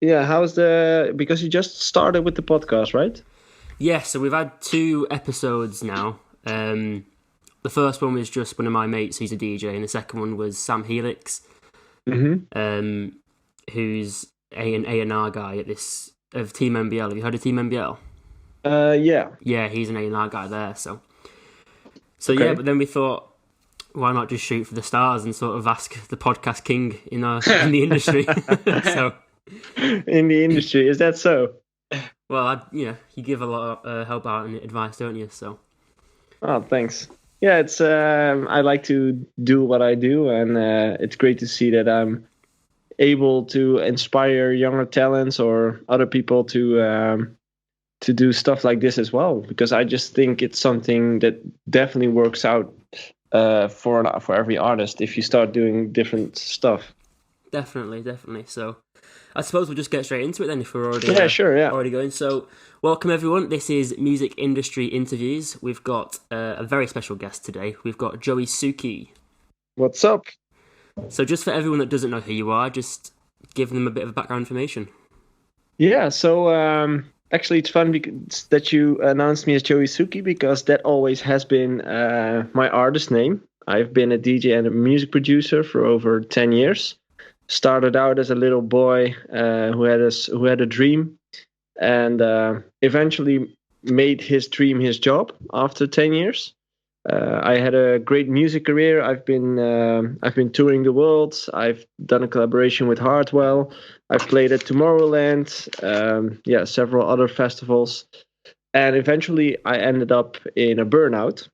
Yeah, because you just started with the podcast, right? Yeah, so we've had 2 episodes now. The first one was just one of my mates who's a DJ, and the second one was Sam Helix, Mm-hmm. um, who's an A&R guy at this of Team MBL. Have you heard of Team MBL? Yeah. Yeah, he's an A&R guy there. So yeah, Okay. but then we thought, why not just shoot for the stars and sort of ask the podcast king in the industry? So, In the industry, is that so? well, you give a lot of help out and advice, don't you? So Oh, thanks. Yeah, it's I like to do what I do, and it's great to see that I'm able to inspire younger talents or other people to do stuff like this as well. Because I just think it's something that definitely works out for every artist if you start doing different stuff. definitely. So I suppose we'll just get straight into it then if we're Yeah, sure. Yeah. already going. So welcome everyone. This is Music Industry Interviews. We've got a very special guest today. We've got Joey Suki. What's up? So just for everyone that doesn't know who you are, just give them a bit of background information. Yeah, so actually, it's fun that you announced me as Joey Suki because that always has been my artist name. I've been a DJ and a music producer for over 10 years. Started out as a little boy who had a dream, and eventually made his dream his job after 10 years. I had a great music career. I've been touring the world. I've done a collaboration with Hardwell. I've played at Tomorrowland. Yeah, several other festivals, and eventually I ended up in a burnout.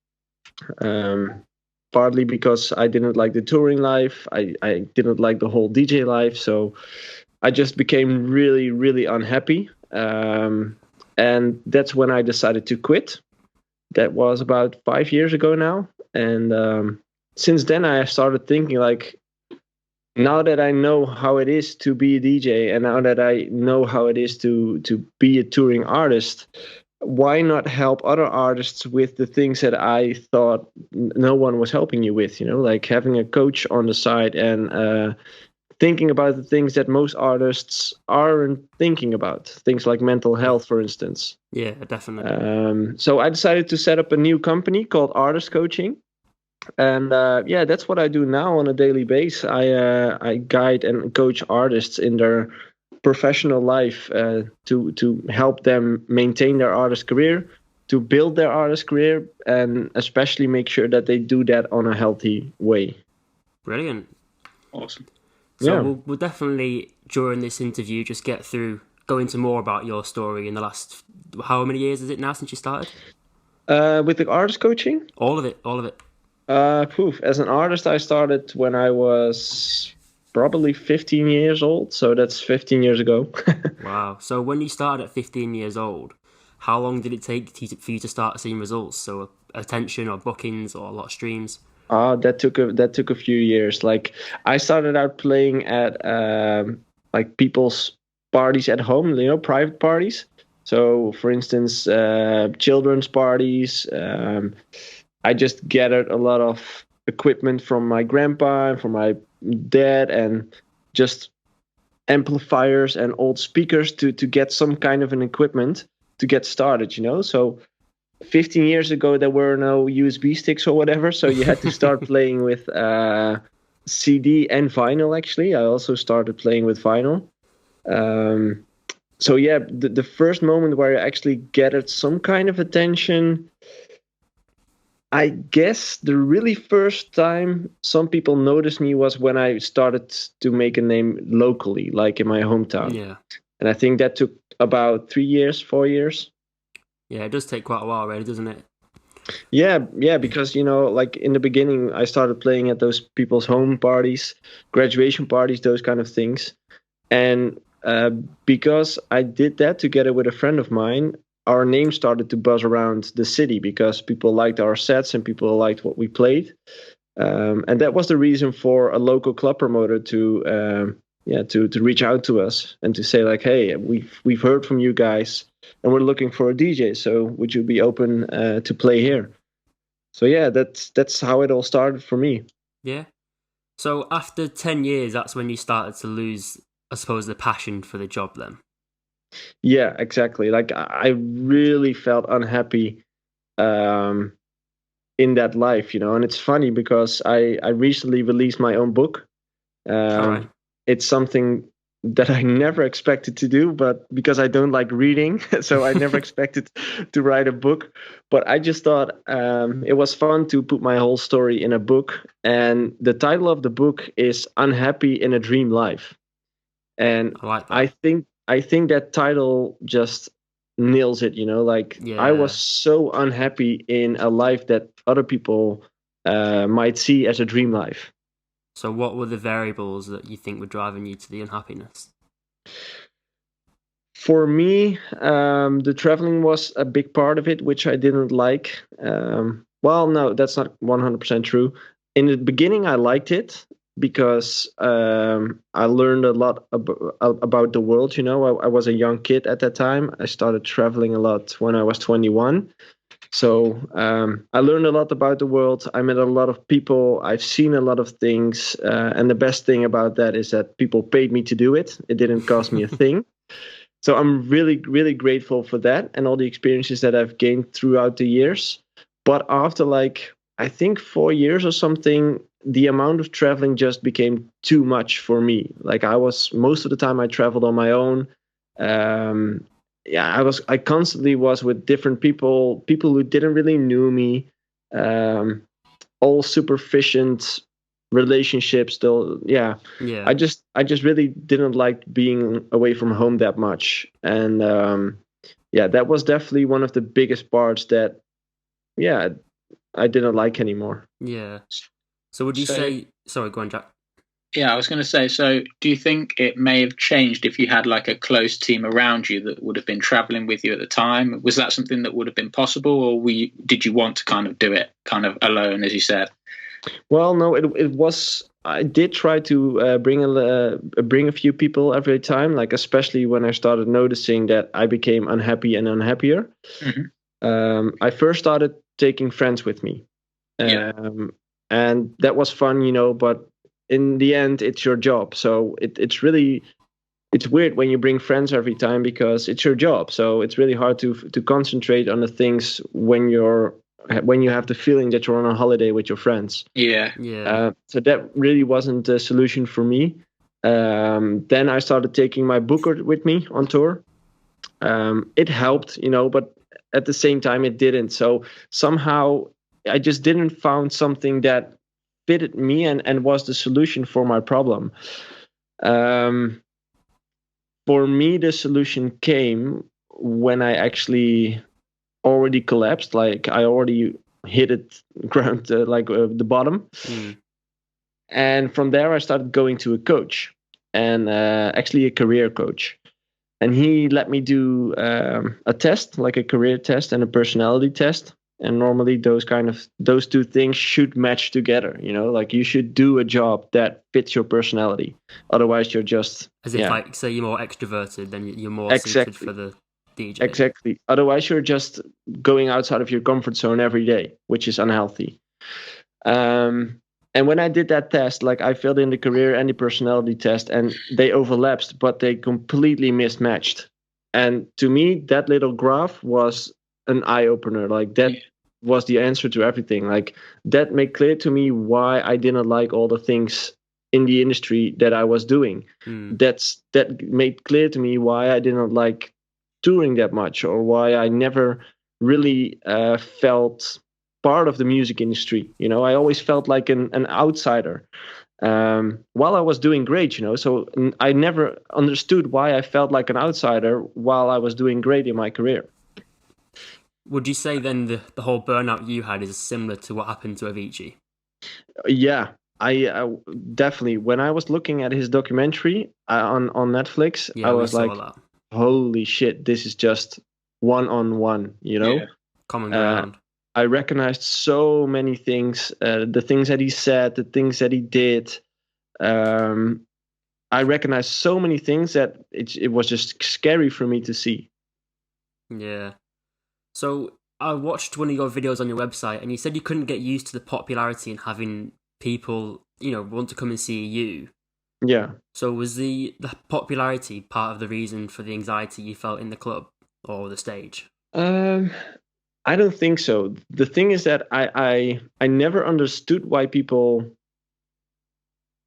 Um, Partly because I didn't like the touring life. I didn't like the whole DJ life. So I just became really, really unhappy. And that's when I decided to quit. That was about 5 years ago now. And since then, I started thinking like, now that I know how it is to be a DJ, and now that I know how it is to be a touring artist, why not help other artists with the things that I thought no one was helping you with? You know, like having a coach on the side and thinking about the things that most artists aren't thinking about, things like mental health, for instance. Yeah, definitely. So I decided to set up a new company called Artist Coaching, and yeah, that's what I do now on a daily basis. I guide and coach artists in their professional life to help them maintain their artist career, to build their artist career, and especially make sure that they do that on a healthy way. Brilliant. Awesome. So Yeah. we'll definitely during this interview just go into more about your story in the last how many years is it now since you started? With the artist coaching, All of it. as an artist, I started when I was probably 15 years old. So that's 15 years ago. Wow. So when you started at 15 years old, how long did it take for you to start seeing results? So attention or bookings or a lot of streams? That took a few years. Like I started out playing at like people's parties at home, you know, private parties. So, for instance, children's parties. I just gathered a lot of equipment from my grandpa and from my dad, and just amplifiers and old speakers to get some kind of an equipment to get started. You know, so 15 years ago there were no USB sticks or whatever, so you had to start playing with CD and vinyl. Actually, I also started playing with vinyl. Um, so yeah, the first moment where I actually gathered some kind of attention, I guess the really first time some people noticed me was when I started to make a name locally, like in my hometown. Yeah. And I think that took about 3 years, 4 years. Yeah, it does take quite a while, really, doesn't it? Yeah, because you know, like in the beginning, I started playing at those people's home parties, graduation parties, those kind of things, and because I did that together with a friend of mine, our name started to buzz around the city because people liked our sets and people liked what we played, and that was the reason for a local club promoter to yeah to reach out to us and to say like, hey, we've heard from you guys and we're looking for a DJ. So would you be open to play here? So yeah, that's how it all started for me. Yeah. So after 10 years, that's when you started to lose I suppose, the passion for the job then. Yeah, exactly. Like I really felt unhappy um, in that life, and it's funny because I recently released my own book. All right. It's something that I never expected to do, but because I don't like reading, so I never expected to write a book. But I just thought it was fun to put my whole story in a book. And the title of the book is "Unhappy in a Dream Life." And I like I that. think I think that title just nails it. Like I was Yeah. so unhappy in a life that other people might see as a dream life. So what were the variables that you think were driving you to the unhappiness? For me, the traveling was a big part of it, which I didn't like. Well, no, that's not 100% true. In the beginning, I liked it because I learned a lot about the world. I was a young kid at that time. I started traveling a lot when I was 21. So I learned a lot about the world. I met a lot of people. I've seen a lot of things. And the best thing about that is that people paid me to do it. It didn't cost me a thing. So I'm really, really grateful for that and all the experiences that I've gained throughout the years. But after I think 4 years or something, the amount of traveling just became too much for me. Like I was most of the time I traveled on my own. Um, yeah, I constantly was with different people who didn't really knew me. Um, all superficial relationships still. Yeah, Yeah. I just really didn't like being away from home that much. And yeah, that was definitely one of the biggest parts that, yeah, I didn't like anymore. Yeah. So would you So, say, sorry, go on, Jack. yeah, I was going to say, so do you think it may have changed if you had like a close team around you that would have been traveling with you at the time? Was that something that would have been possible, or did you want to kind of do it kind of alone, as you said? Well, no, it was. I did try to bring a few people every time, like especially when I started noticing that I became unhappy and unhappier. Hmm. I first started taking friends with me, Yeah. and that was fun, But in the end, it's your job, so it's weird when you bring friends every time because it's your job. So it's really hard to concentrate on the things when you have the feeling that you're on a holiday with your friends. Yeah. Yeah. So that really wasn't a solution for me. Then I started taking my booker with me on tour. It helped, but at the same time it didn't. So somehow I just didn't found something that fitted me and was the solution for my problem. Um, for me, the solution came when I actually already collapsed. Like I already hit it ground the bottom. Mm. And from there, I started going to a coach, and actually a career coach. And he let me do a test, like a career test and a personality test. And normally, those two things should match together. Like you should do a job that fits your personality. Otherwise, you're just As if, like, say you're more extroverted, then you're more suited for exactly, the DJ. exactly. Otherwise, you're just going outside of your comfort zone every day, which is unhealthy. Um, and when I did that test, like I filled in the career and the personality test, and they overlapped, but they completely mismatched. And to me, that little graph was an eye opener. Like that Yeah. was the answer to everything. Like that made clear to me why I didn't like all the things in the industry that I was doing. Mm. That made clear to me why I didn't like touring that much, or why I never really felt part of the music industry. I always felt like an outsider while I was doing great. So I never understood why I felt like an outsider while I was doing great in my career. Would you say then the whole burnout you had is similar to what happened to Avicii? Yeah, I definitely. When I was looking at his documentary on Netflix, I Yeah, we was saw like, that. "Holy shit! This is just one on one." Yeah. Common Uh, ground. I recognized so many things, the things that he said, the things that he did. Um, I recognized so many things that it was just scary for me to see. Yeah. So I watched one of your videos on your website, and you said you couldn't get used to the popularity and having people, want to come and see you. Yeah. So was the popularity part of the reason for the anxiety you felt in the club or the stage? Um, I don't think so. The thing is that I never understood why people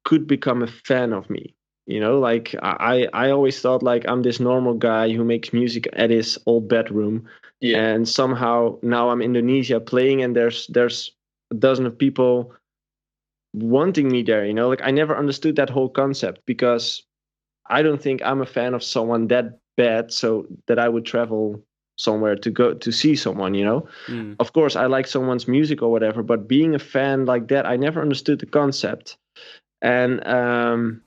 could become a fan of me. You know, like I always thought like I'm this normal guy who makes music at his old bedroom, Yeah. and somehow now I'm Indonesia playing, and there's a dozen of people wanting me there. You know, like I never understood that whole concept because I don't think I'm a fan of someone that bad, so that I would travel somewhere to go to see someone. You know, of course I like someone's music or whatever, but being a fan like that, I never understood the concept. And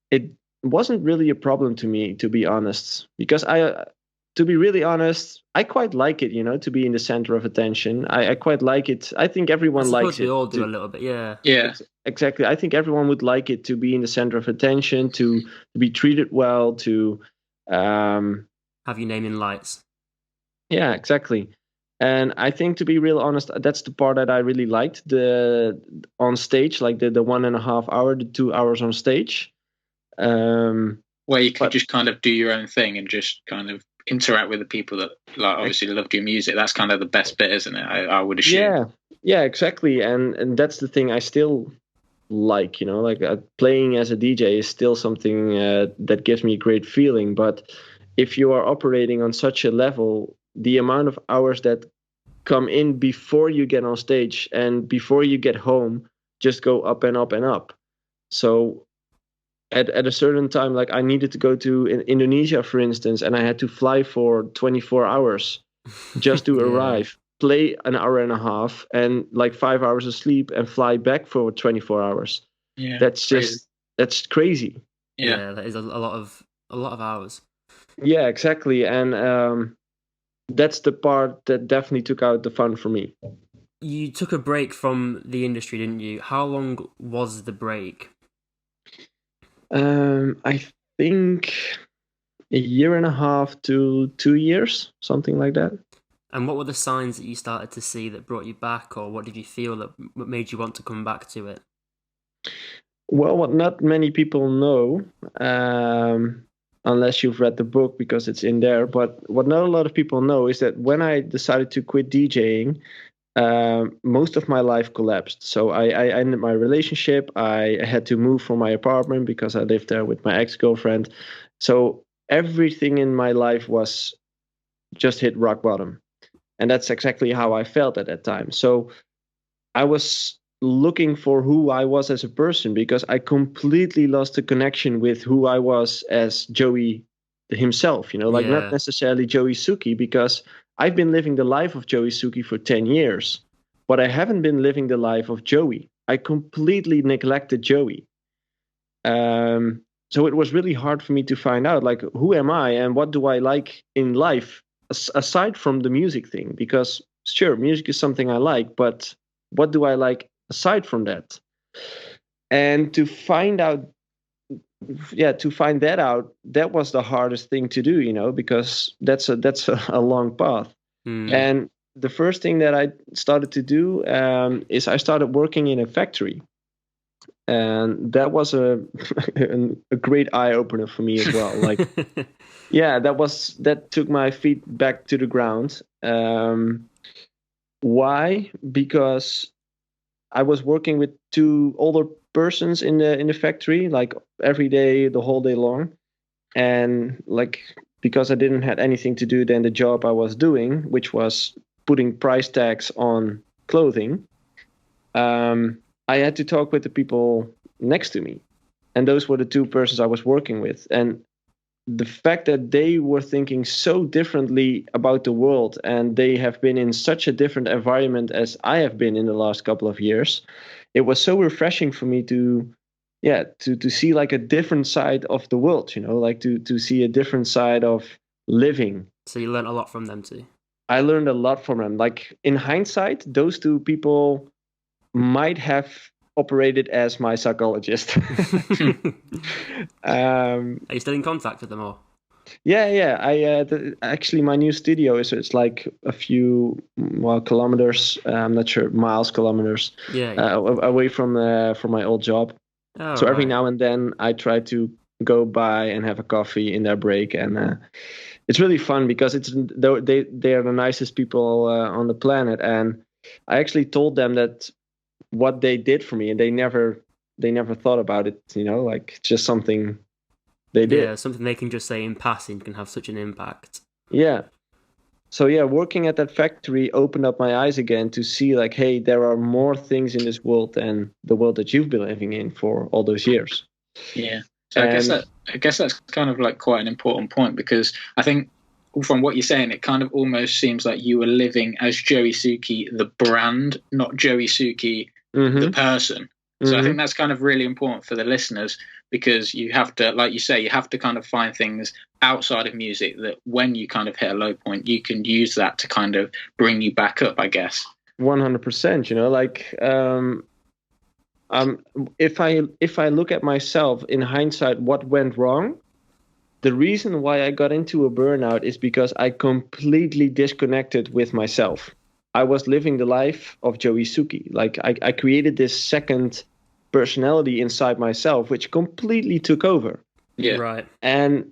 it wasn't really a problem to me, to be honest, because to be really honest, I quite like it, you know, to be in the center of attention. I quite like it. I think I everyone likes suppose we it. all do a little bit, yeah. Yeah. Exactly. I think everyone would like it to be in the center of attention, to be treated well, to have your name in lights. Yeah, exactly. And I think, to be real honest, that's the part that I really liked, the on stage, like the 1.5 hour, the 2 hours on stage. Where you could but just kind of do your own thing and just kind of interact with the people that like obviously loved your music. That's kind of the best bit, isn't it? I would assume. yeah, exactly. And that's the thing I still like, you know, like playing as a DJ is still something that gives me a great feeling. But if you are operating on such a level, the amount of hours that come in before you get on stage and before you get home just go up and up and up. So at a certain time, like I needed to go to Indonesia, for instance, and I had to fly for 24 hours just to arrive, play an hour and a half, and like 5 hours of sleep, and fly back for 24 hours. Yeah, That's crazy. just that's crazy. Yeah, that is a lot of hours. Yeah, exactly. And that's the part that definitely took out the fun for me. You took a break from the industry, didn't you? How long was the break? I think 1.5 to 2 years, something like that. And what were the signs that you started to see that brought you back, or what did you feel that made you want to come back to it? Well, what not many people know, unless you've read the book because it's in there, but what not a lot of people know is that when I decided to quit DJing, most of my life collapsed. So I ended my relationship. I had to move from my apartment because I lived there with my ex-girlfriend. So everything in my life was just hit rock bottom. And that's exactly how I felt at that time. So I was looking for who I was as a person because I completely lost the connection with who I was as Joey himself, you know, like not necessarily Joey Suki, because I've been living the life of Joey Suki for 10 years, but I haven't been living the life of Joey. I completely neglected Joey. So it was really hard for me to find out, like, who am I and what do I like in life aside from the music thing? Because sure, music is something I like, but what do I like aside from that? And to find that out, that was the hardest thing to do, you know, because that's a long path. And the first thing that I started to do is I started working in a factory. And that was a great eye opener for me as well. Like, yeah, that took my feet back to the ground. Why? Because I was working with two older persons in the factory, like every day, the whole day long, and like because I didn't have anything to do than the job I was doing, which was putting price tags on clothing. I had to talk with the people next to me, and those were the two persons I was working with. And the fact that they were thinking so differently about the world, and they have been in such a different environment as I have been in the last couple of years, it was so refreshing for me to see like a different side of the world, you know, like to see a different side of living. So you learned a lot from them too. I learned a lot from them. Like in hindsight, those two people might have operated as my psychologist. Are you still in contact with them all? Yeah. Actually, my new studio it's like a few kilometers. I'm not sure, miles, kilometers. Yeah. Away from my old job. Oh, So every right. now and then I try to go by and have a coffee in their break, and it's really fun because they are the nicest people on the planet. And I actually told them that what they did for me, and they never thought about it. Like just something they Yeah, did. something they can just say in passing can have such an impact. Yeah. So yeah, working at that factory opened up my eyes again to see like, hey, there are more things in this world than the world that you've been living in for all those years. Yeah. So And I guess that's kind of like quite an important point, because I think from what you're saying, it kind of almost seems like you were living as Joey Suki, the brand, not Joey Suki, the mm-hmm, person. So I think mm-hmm, that's kind of really important for the listeners, because you have to, like you say, you have to kind of find things outside of music that when you kind of hit a low point, you can use that to kind of bring you back up, I guess. 100%. Like um, if I look at myself in hindsight, what went wrong? The reason why I got into a burnout is because I completely disconnected with myself. I was living the life of Joey Suki. Like I created this second personality inside myself, which completely took over. Yeah. Right. And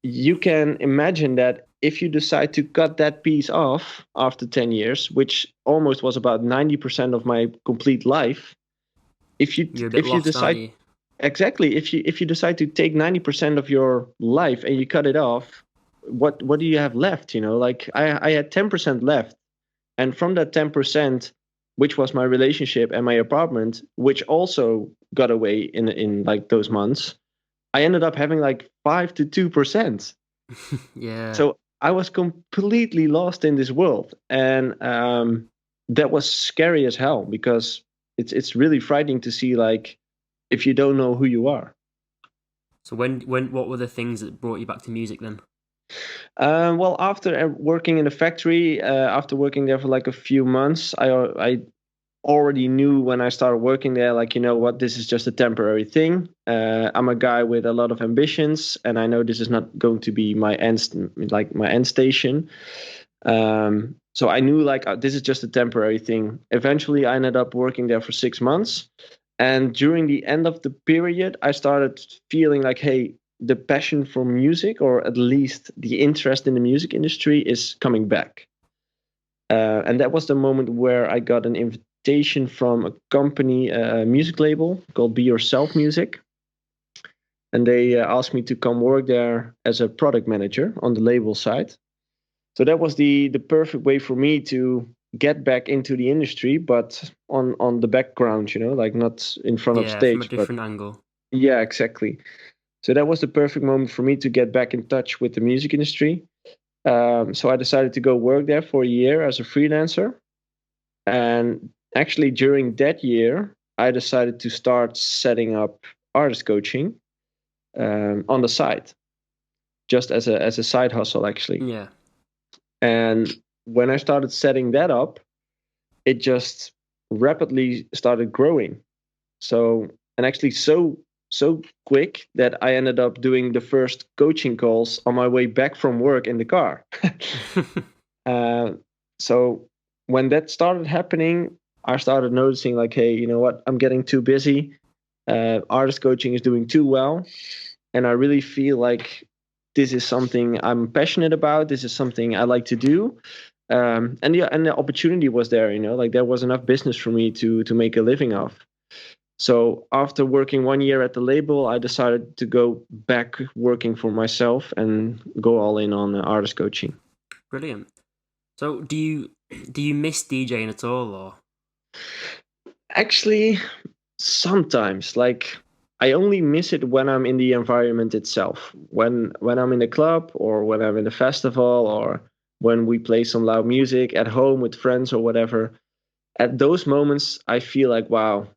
you can imagine that if you decide to cut that piece off after 10 years, which almost was about 90% of my complete life, if you You're a bit if you lost, aren't decide you? exactly if you decide to take 90% of your life and you cut it off, what do you have left? Like I had 10% left, and from that 10%, which was my relationship and my apartment, which also got away in like those months, I ended up having like 5 to 2%. Yeah. So I was completely lost in this world, and that was scary as hell because it's really frightening to see like if you don't know who you are. So what were the things that brought you back to music then? Well, after working in a factory, after working there for like a few months, I already knew when I started working there, like, you know what, this is just a temporary thing. I'm a guy with a lot of ambitions, and I know this is not going to be my end station. So I knew like this is just a temporary thing. Eventually, I ended up working there for 6 months, and during the end of the period, I started feeling like, hey, the passion for music, or at least the interest in the music industry, is coming back. And that was the moment where I got an invitation from a company, a music label called Be Yourself Music. And they asked me to come work there as a product manager on the label side. So that was the perfect way for me to get back into the industry, but on the background, like not in front of Yeah, from a stage. But different angle. yeah, exactly. So that was the perfect moment for me to get back in touch with the music industry. So I decided to go work there for a year as a freelancer. And actually, during that year, I decided to start setting up artist coaching on the side, just as a side hustle, actually. Yeah. And when I started setting that up, it just rapidly started growing. So, and actually so quick that I ended up doing the first coaching calls on my way back from work in the car. uh, so when that started happening, I started noticing like, hey, you know what? I'm getting too busy. Artist coaching is doing too well, and I really feel like this is something I'm passionate about. This is something I like to do. And the opportunity was there. Like there was enough business for me to make a living off. So after working 1 year at the label, I decided to go back working for myself and go all in on artist coaching. Brilliant. So do you miss DJing at all, or? Actually, sometimes, like, I only miss it when I'm in the environment itself. When I'm in a club, or when I'm in a festival, or when we play some loud music at home with friends or whatever. At those moments, I feel like, wow,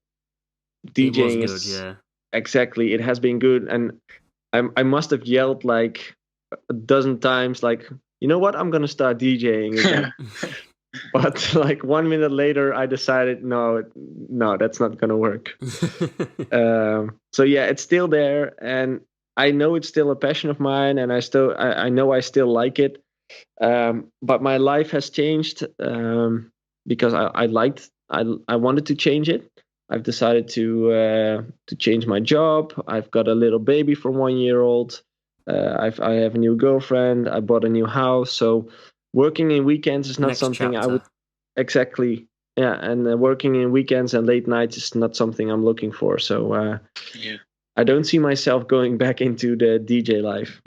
It was DJing good, is yeah. exactly, it has been good. And I must have yelled like a dozen times, like, you know what, I'm gonna start DJing again. But like 1 minute later, I decided, no, no, that's not gonna work. So yeah, it's still there, and I know it's still a passion of mine, and I know I still like it. But my life has changed because I wanted to change it. I've decided to change my job. I've got a little baby from 1 year old. I have a new girlfriend. I bought a new house. So working in weekends is not Next something I chapter. would exactly. Yeah, and working in weekends and late nights is not something I'm looking for. So Yeah. I don't see myself going back into the DJ life.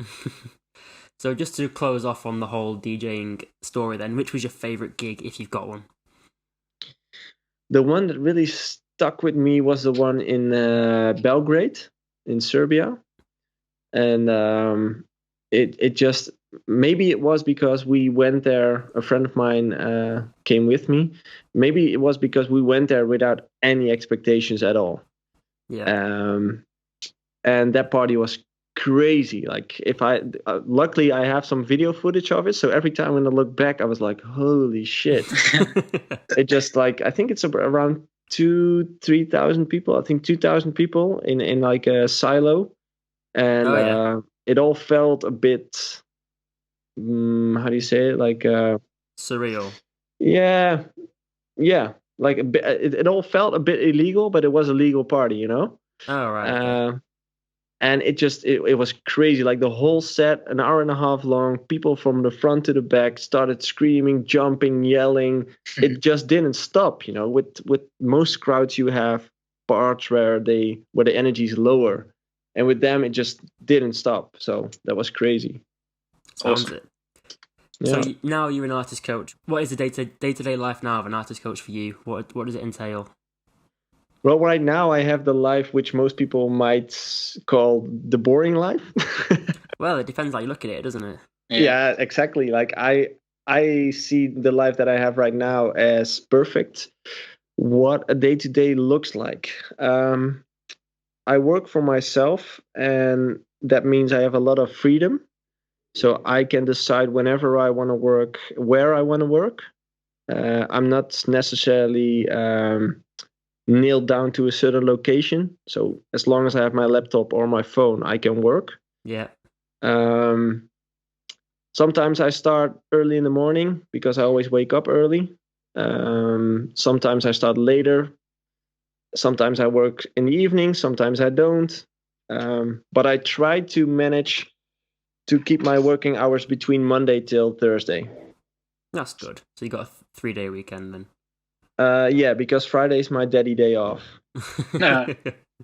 So just to close off on the whole DJing story then, which was your favourite gig if you've got one? The one that really stuck with me was the one in Belgrade in Serbia. And it just, maybe it was because we went there, a friend of mine came with me. Maybe it was because we went there without any expectations at all. Yeah. And that party was crazy. Like luckily I have some video footage of it, so every time when I look back I was like, holy shit. It just, like, I think it's around 2,000-3,000 people. I think 2,000 people in like a silo. And it all felt a bit, how do you say it, like surreal. Yeah, like a bit, it all felt a bit illegal, but it was a legal party, you know. Oh, right. Okay. And it was crazy. Like the whole set, an hour and a half long, people from the front to the back started screaming, jumping, yelling. It just didn't stop, you know. With most crowds you have parts where the energy is lower, and with them it just didn't stop. So that was crazy. Sounds Awesome. it. Yeah. So now you're an artist coach. What is the day-to-day life now of an artist coach for you? What does it entail? Well, right now I have the life which most people might call the boring life. Well, it depends how you look at it, doesn't it? Yeah, exactly. Like I see the life that I have right now as perfect. What a day-to-day looks like. I work for myself, and that means I have a lot of freedom. So I can decide whenever I want to work, where I want to work. I'm not necessarily nailed down to a certain location. So as long as I have my laptop or my phone, I can work. Yeah. Sometimes I start early in the morning because I always wake up early. Sometimes I start later. Sometimes I work in the evening. Sometimes I don't. But I try to manage to keep my working hours between Monday till Thursday. That's good. So you got a 3-day weekend then. Yeah, because Friday is my daddy day off. No.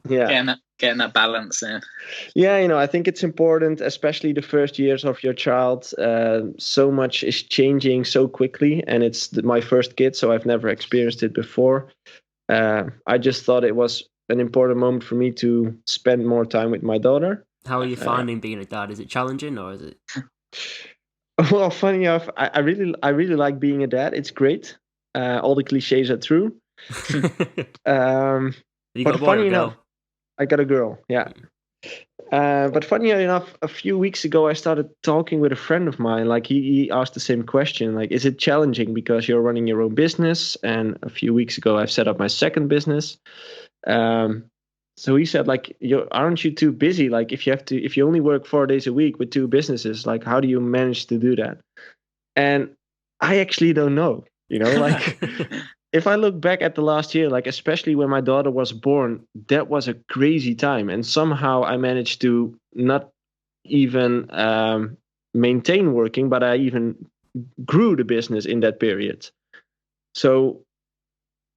Yeah. Getting that balance in. Yeah, you know, I think it's important, especially the first years of your child. So much is changing so quickly, and it's my first kid, so I've never experienced it before. I just thought it was an important moment for me to spend more time with my daughter. How are you finding being a dad? Is it challenging or is it? Well, funny enough, I really like being a dad. It's great. All the cliches are true. You But got a boy or funny a enough, girl? I got a girl. Yeah. But funny enough, a few weeks ago, I started talking with a friend of mine. Like he asked the same question, like, is it challenging because you're running your own business? And a few weeks ago, I've set up my second business. So he said, like, aren't you too busy? Like, if you only work 4 days a week with two businesses, like, how do you manage to do that? And I actually don't know, like if I look back at the last year, like especially when my daughter was born, that was a crazy time. And somehow I managed to not even maintain working, but I even grew the business in that period. So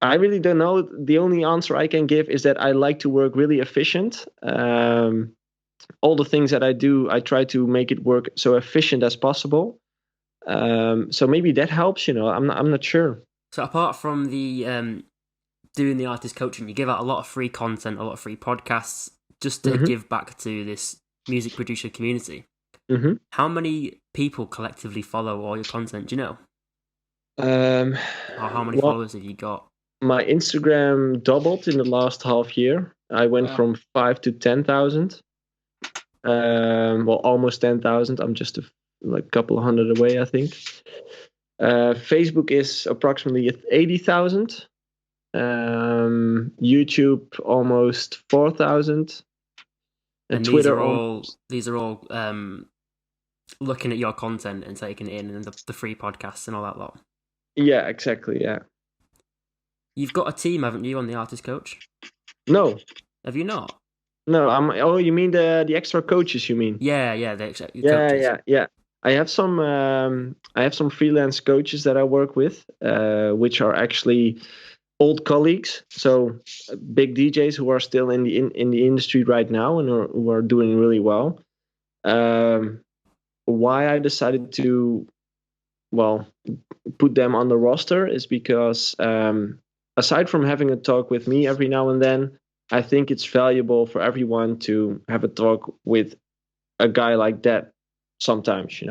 I really don't know. The only answer I can give is that I like to work really efficient. All the things that I do, I try to make it work so efficient as possible. So maybe that helps, I'm not sure. So apart from the doing the artist coaching, you give out a lot of free content, a lot of free podcasts, just to give back to this music producer community. Mm-hmm. How many people collectively follow all your content? Do you know? Or how many followers have you got? My Instagram doubled in the last half year. I went from 5 to 10,000. Well, almost 10,000. I'm just a couple of hundred away, I think. Facebook is approximately 80,000. YouTube almost 4,000. And Twitter. These are all looking at your content and taking it in, and the free podcasts and all that lot. Yeah, exactly. Yeah. You've got a team, haven't you, on the artist coach? No, Have you not? no. Oh, you mean the extra coaches? You mean? Yeah, the Yeah, coaches. yeah. I have some freelance coaches that I work with, which are actually old colleagues, so big DJs who are still in the industry right now and who are doing really well. Um, why I decided to, well, put them on the roster is because aside from having a talk with me every now and then, I think it's valuable for everyone to have a talk with a guy like that sometimes,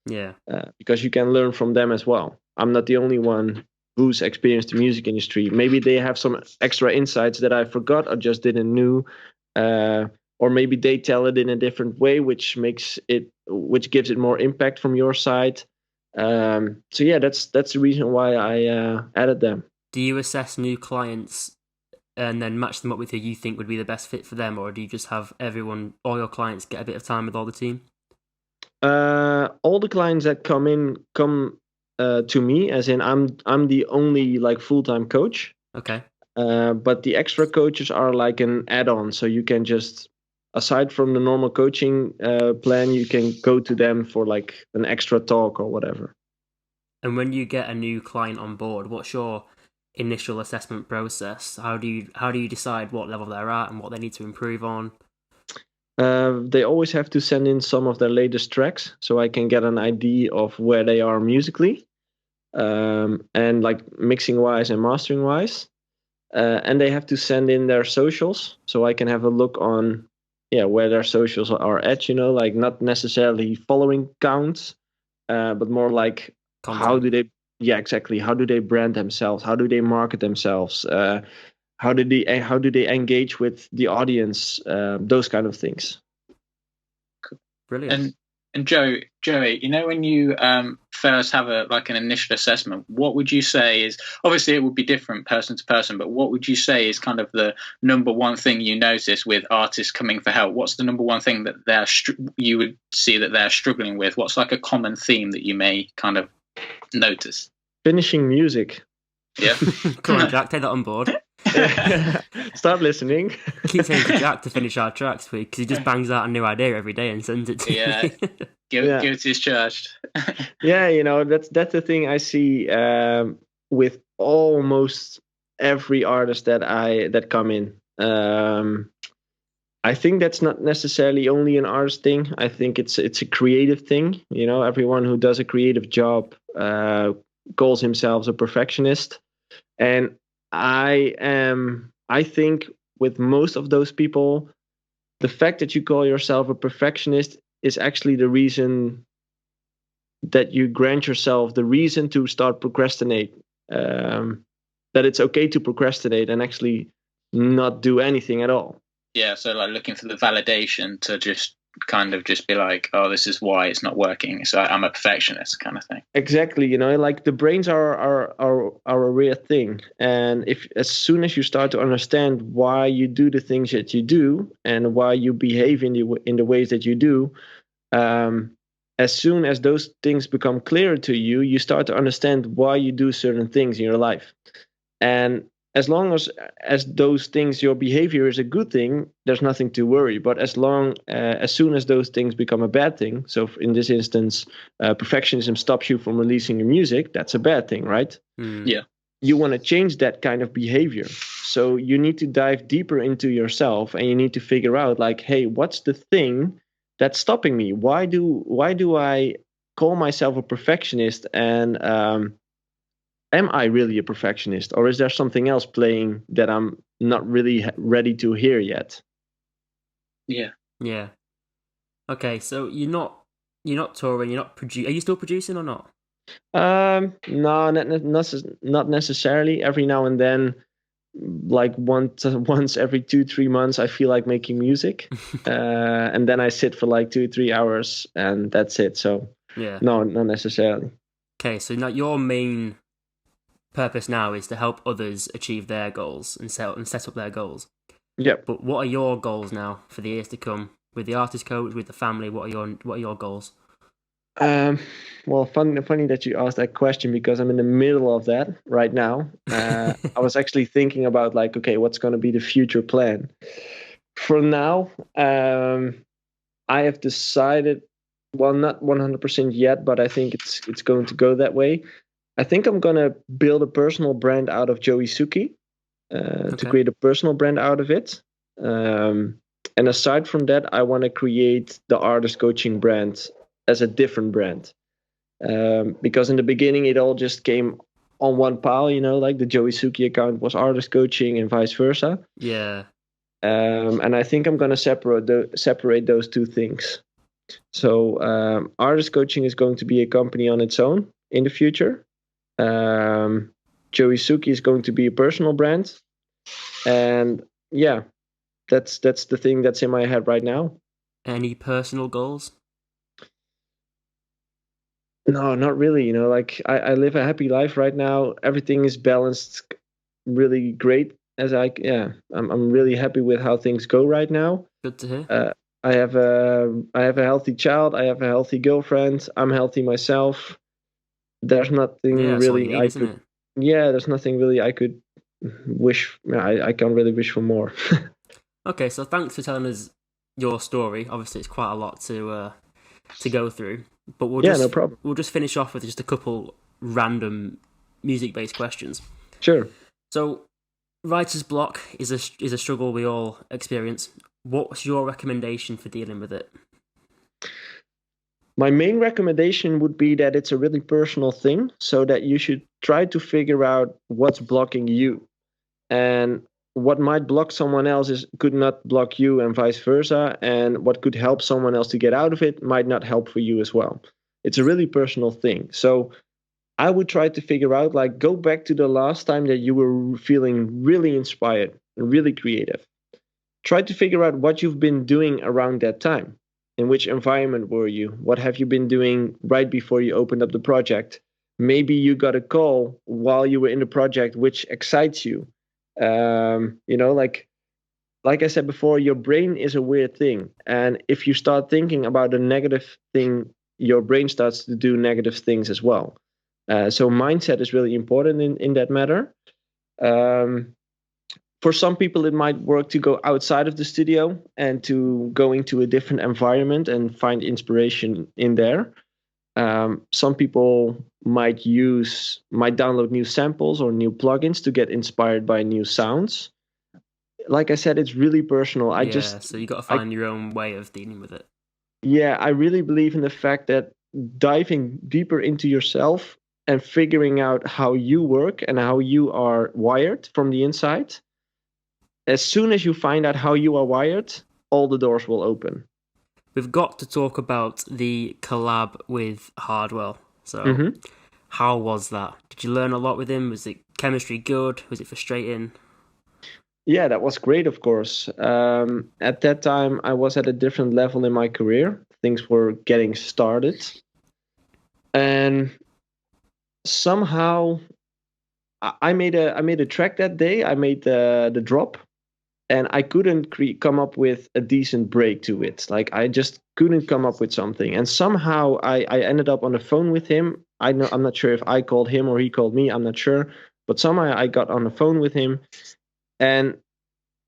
Yeah. because you can learn from them as well. I'm not the only one who's experienced the music industry. Maybe they have some extra insights that I forgot or just didn't know, or maybe they tell it in a different way, which gives it more impact from your side. So yeah, that's the reason why I added them. Do you assess new clients and then match them up with who you think would be the best fit for them, or do you just have all your clients get a bit of time with all the team? All the clients that come to me, as in I'm the only like full-time coach. Okay. But the extra coaches are like an add-on, so you can just, aside from the normal coaching plan, you can go to them for like an extra talk or whatever. And when you get a new client on board, what's your initial assessment process? How do you decide what level they're at and what they need to improve on? They always have to send in some of their latest tracks, so I can get an idea of where they are musically, and like mixing wise and mastering wise. And they have to send in their socials, so I can have a look on where their socials are at, like not necessarily following counts, but more like Content. how do they brand themselves, how do they market themselves, how do they engage with the audience, those kind of things. Brilliant. And Joey, when you first have an initial assessment, what would you say is, obviously it would be different person to person, but what would you say is kind of the number one thing you notice with artists coming for help? What's the number one thing that you would see that they're struggling with? What's like a common theme that you may kind of notice? Finishing music. Yeah. Come on, Jack, take that on board. Start listening. Keep saying to Jack to finish our tracks because he just bangs out a new idea every day and sends it to me. Give it his charge. Yeah, that's the thing I see with almost every artist that come in. I think that's not necessarily only an artist thing. I think it's a creative thing. Everyone who does a creative job calls himself a perfectionist, and I think with most of those people, the fact that you call yourself a perfectionist is actually the reason that you grant yourself the reason to start procrastinate. That it's okay to procrastinate and actually not do anything at all. Yeah, so like looking for the validation to just kind of just be like, oh, this is why it's not working, so I'm a perfectionist kind of thing. Exactly, like the brains are a real thing, and if as soon as you start to understand why you do the things that you do and why you behave in the ways that you do, as soon as those things become clearer to you, you start to understand why you do certain things in your life. And as long as those things, your behavior is a good thing, there's nothing to worry. But as soon as those things become a bad thing, so in this instance, perfectionism stops you from releasing your music, that's a bad thing, right? Yeah. You want to change that kind of behavior. So you need to dive deeper into yourself, and you need to figure out like, hey, what's the thing that's stopping me? Why do I call myself a perfectionist? And am I really a perfectionist, or is there something else playing that I'm not really ready to hear yet? Yeah. Okay, so you're not touring, you're not producing. Are you still producing or not? No, not necessarily. Every now and then, like once every 2-3 months, I feel like making music, and then I sit for like 2-3 hours, and that's it. So yeah, no, not necessarily. Okay, so now your main purpose now is to help others achieve their goals and set up their goals. Yeah. But what are your goals now for the years to come with the artist coach, with the family? What are your goals? Well, funny that you asked that question because I'm in the middle of that right now. I was actually thinking about like, okay, what's going to be the future plan? For now, I have decided, well, not 100% yet, but I think it's going to go that way. I think I'm gonna build a personal brand out of Joey Suki, to create a personal brand out of it. And aside from that, I want to create the artist coaching brand as a different brand. Because in the beginning, it all just came on one pile, like the Joey Suki account was artist coaching and vice versa. Yeah. And I think I'm going to separate those two things. So artist coaching is going to be a company on its own in the future. Joey Suki is going to be a personal brand. And yeah, that's the thing that's in my head right now. Any personal goals? No, not really. Like I live a happy life right now. Everything is balanced really great. I'm really happy with how things go right now. Good to hear. I have a healthy child. I have a healthy girlfriend. I'm healthy myself. There's nothing really there's nothing really I could wish. I can't really wish for more. Okay, so thanks for telling us your story. Obviously, it's quite a lot to go through, but no problem. We'll just finish off with just a couple random music-based questions. Sure. So, writer's block is a struggle we all experience. What's your recommendation for dealing with it? My main recommendation would be that it's a really personal thing, so that you should try to figure out what's blocking you. And what might block someone else could not block you, and vice versa. And what could help someone else to get out of it might not help for you as well. It's a really personal thing. So I would try to figure out, like, go back to the last time that you were feeling really inspired and really creative. Try to figure out what you've been doing around that time. In which environment were you? What have you been doing right before you opened up the project? Maybe you got a call while you were in the project, which excites you. Like I said before, your brain is a weird thing. And if you start thinking about a negative thing, your brain starts to do negative things as well. So mindset is really important in that matter. For some people, it might work to go outside of the studio and to go into a different environment and find inspiration in there. Some people might download new samples or new plugins to get inspired by new sounds. Like I said, it's really personal. So you got to find your own way of dealing with it. Yeah, I really believe in the fact that diving deeper into yourself and figuring out how you work and how you are wired from the inside. As soon as you find out how you are wired, all the doors will open. We've got to talk about the collab with Hardwell. So, How was that? Did you learn a lot with him? Was it chemistry good? Was it frustrating? Yeah, that was great, of course. At that time, I was at a different level in my career. Things were getting started. And somehow, I made a track that day. I made the drop. And I couldn't come up with a decent break to it. Like, I just couldn't come up with something. And somehow I ended up on the phone with him. I'm not sure if I called him or he called me. I'm not sure. But somehow I got on the phone with him. And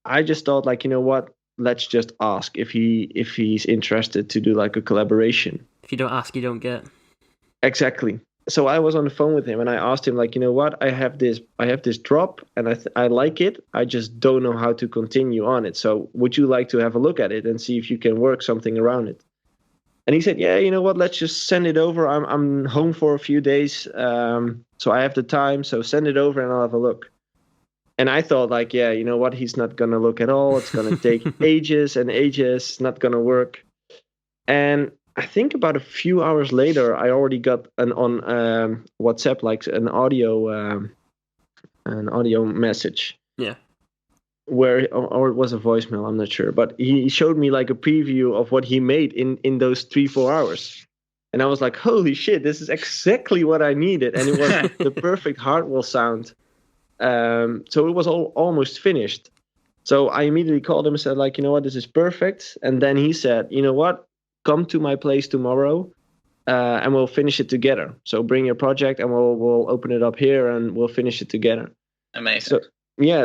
I just thought, like, you know what? Let's just ask if he's interested to do like a collaboration. If you don't ask, you don't get. Exactly. So I was on the phone with him and I asked him, like, you know what, I have this drop and I like it. I just don't know how to continue on it. So would you like to have a look at it and see if you can work something around it? And he said, yeah, you know what, let's just send it over. I'm home for a few days. So I have the time. So send it over and I'll have a look. And I thought, like, yeah, you know what, he's not going to look at all. It's going to take ages and ages. It's not going to work. And I think about a few hours later, I already got on WhatsApp, like an audio message. Yeah. Or it was a voicemail, I'm not sure. But he showed me like a preview of what he made in those 3-4 hours. And I was like, holy shit, this is exactly what I needed. And it was the perfect Hardwell sound. So it was almost finished. So I immediately called him and said, like, you know what, this is perfect. And then he said, you know what? Come to my place tomorrow. and we'll finish it together. So bring your project, and we'll open it up here, and we'll finish it together. Amazing.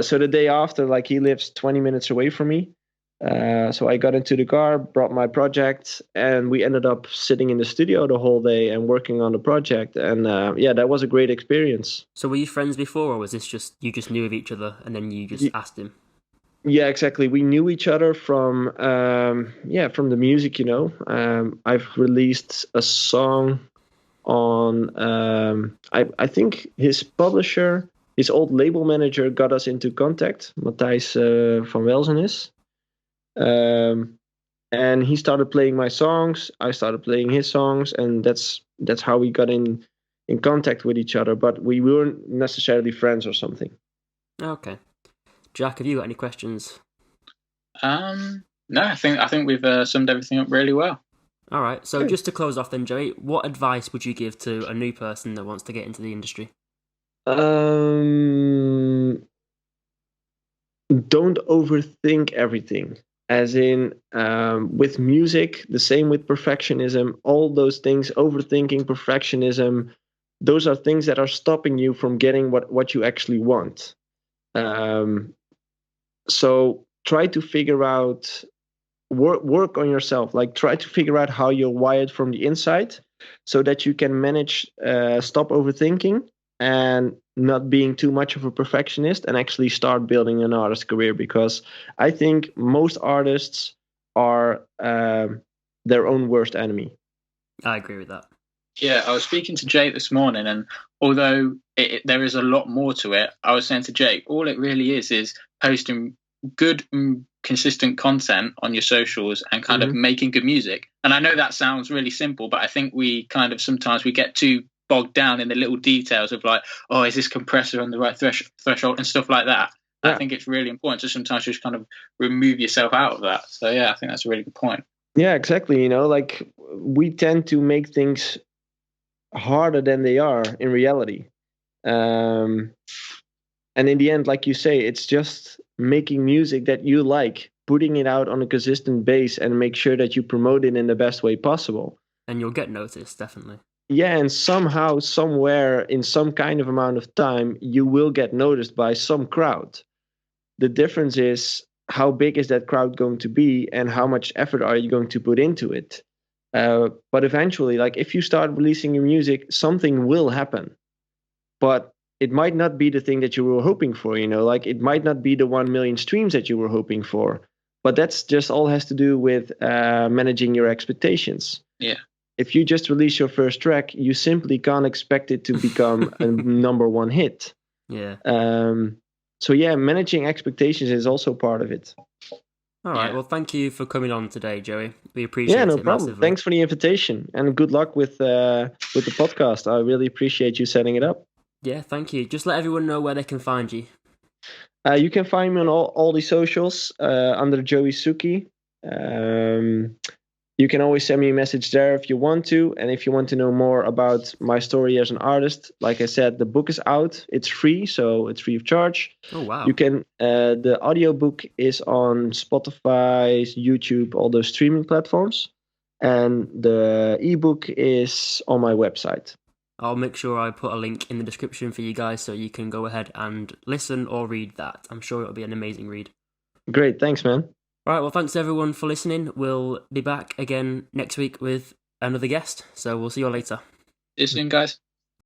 So the day after, like, he lives 20 minutes away from me. So I got into the car, brought my project, and we ended up sitting in the studio the whole day and working on the project. And that was a great experience. So were you friends before, or was this just you just knew of each other and then you just asked him? Yeah, exactly. We knew each other from the music, you know. I've released a song on I think his publisher, his old label manager, got us into contact. Matthijs van Welzen is. And he started playing my songs. I started playing his songs, and that's how we got in contact with each other. But we weren't necessarily friends or something. Okay, Jack, have you got any questions? No, I think we've summed everything up really well. All right. So just to close off, then, Joey, what advice would you give to a new person that wants to get into the industry? Don't overthink everything. As in, with music, the same with perfectionism, all those things, overthinking, perfectionism, those are things that are stopping you from getting what you actually want. So try to figure out, work on yourself, like try to figure out how you're wired from the inside so that you can manage, stop overthinking and not being too much of a perfectionist, and actually start building an artist career, because I think most artists are their own worst enemy. I agree with that. Yeah, I was speaking to Jake this morning, and although there is a lot more to it, I was saying to Jake, all it really is posting good and consistent content on your socials and kind of making good music. And I know that sounds really simple, but I think we kind of sometimes we get too bogged down in the little details of like, oh, is this compressor on the right threshold and stuff like that. Yeah. I think it's really important to sometimes just kind of remove yourself out of that. So yeah, I think that's a really good point. Yeah, exactly. You know, like we tend to make things harder than they are in reality. And in the end, like you say, it's just making music that you like, putting it out on a consistent base, and make sure that you promote it in the best way possible. And you'll get noticed, definitely. Yeah, and somehow, somewhere, in some kind of amount of time, you will get noticed by some crowd. The difference is, how big is that crowd going to be, and how much effort are you going to put into it? But eventually, like if you start releasing your music, something will happen. But it might not be the thing that you were hoping for, you know, like it might not be the 1 million streams that you were hoping for. But that's just all has to do with managing your expectations. Yeah. If you just release your first track, you simply can't expect it to become a number one hit. Yeah. So yeah, managing expectations is also part of it. All right. Well, thank you for coming on today, Joey. We appreciate it. Yeah, no problem. Massively. Thanks for the invitation, and good luck with the podcast. I really appreciate you setting it up. Yeah, thank you. Just let everyone know where they can find you. You can find me on all the socials under Joey Suki. You can always send me a message there if you want to. And if you want to know more about my story as an artist, like I said, the book is out. It's free, so it's free of charge. Oh, wow. You can. The audiobook is on Spotify, YouTube, all those streaming platforms. And the ebook is on my website. I'll make sure I put a link in the description for you guys so you can go ahead and listen or read that. I'm sure it'll be an amazing read. Great. Thanks, man. All right, well, thanks everyone for listening. We'll be back again next week with another guest, so we'll see you all later. See you soon, guys.